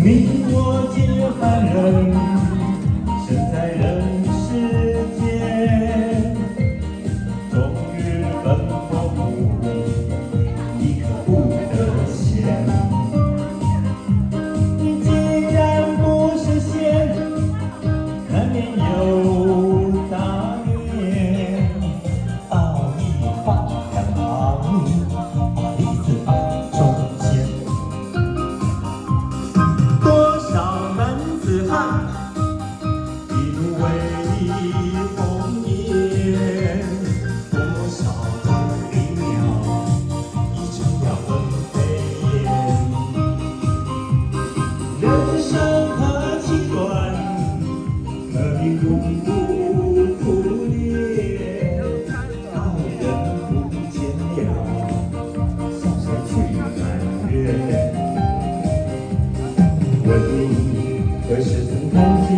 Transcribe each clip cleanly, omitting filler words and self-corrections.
你我皆凡人，生在人世间，终日奔波苦，一刻不得闲。你既然不是仙，难免有大念，道义放两旁，把利字放中间。多少男子汉，一怒为红颜；多少种灵鸟，已成了分飞燕。人生何其短，何必苦苦恋？爱人不见了，向谁去埋怨？问你何时曾看见，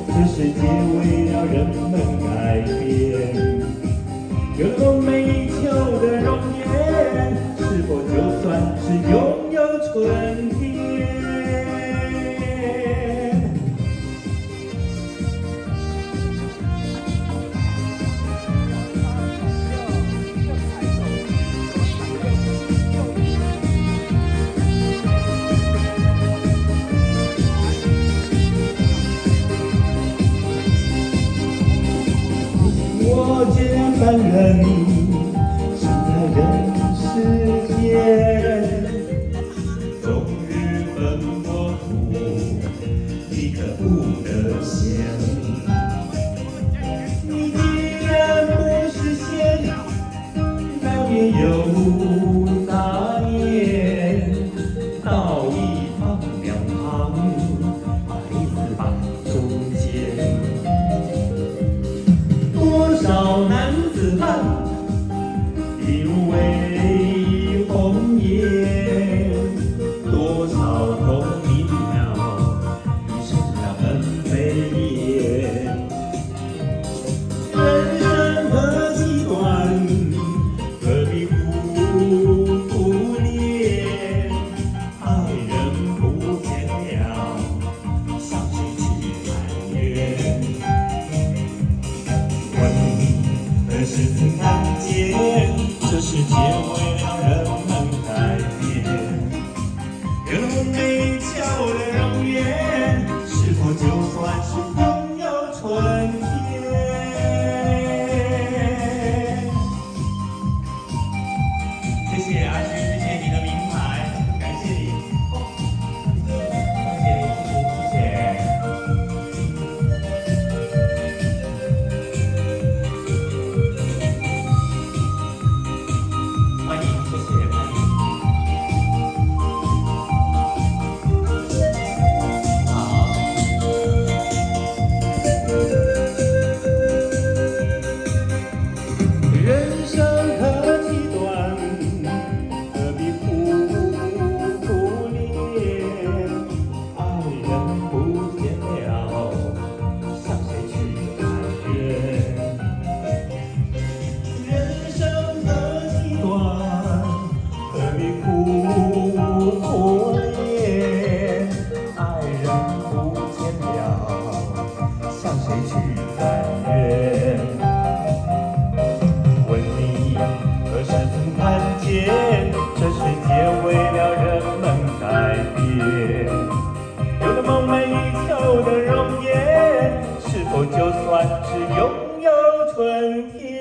这世界为了人们改变？有了梦寐以求的容颜，是否就算是拥有春天？我皆凡人，生在人世间，终日奔波苦，一刻不得闲。你既然不是仙，难免有大念，道义放两旁，把利字放中间。多少男子汉，一怒为红颜；多少种鸣鸟，已成了分飞燕。人生何其短，何必苦苦恋？爱人不见了，向谁去埋怨？何时曾看见，这世界为了人们改变？有了梦寐以求的容颜，是否就算是拥有春天？谢谢阿勋，谢谢你的名牌，感谢你，谢谢你，谢谢。欢迎，谢谢，欢迎。好。人生何其短，何必苦苦恋？爱人不见了，向谁去埋怨？人生何其短，何必苦苦恋？爱人不见了，向谁去埋怨？问你何时曾看见，这世界为了人们改变？有了梦寐以求的容颜，是否就算是拥有春天？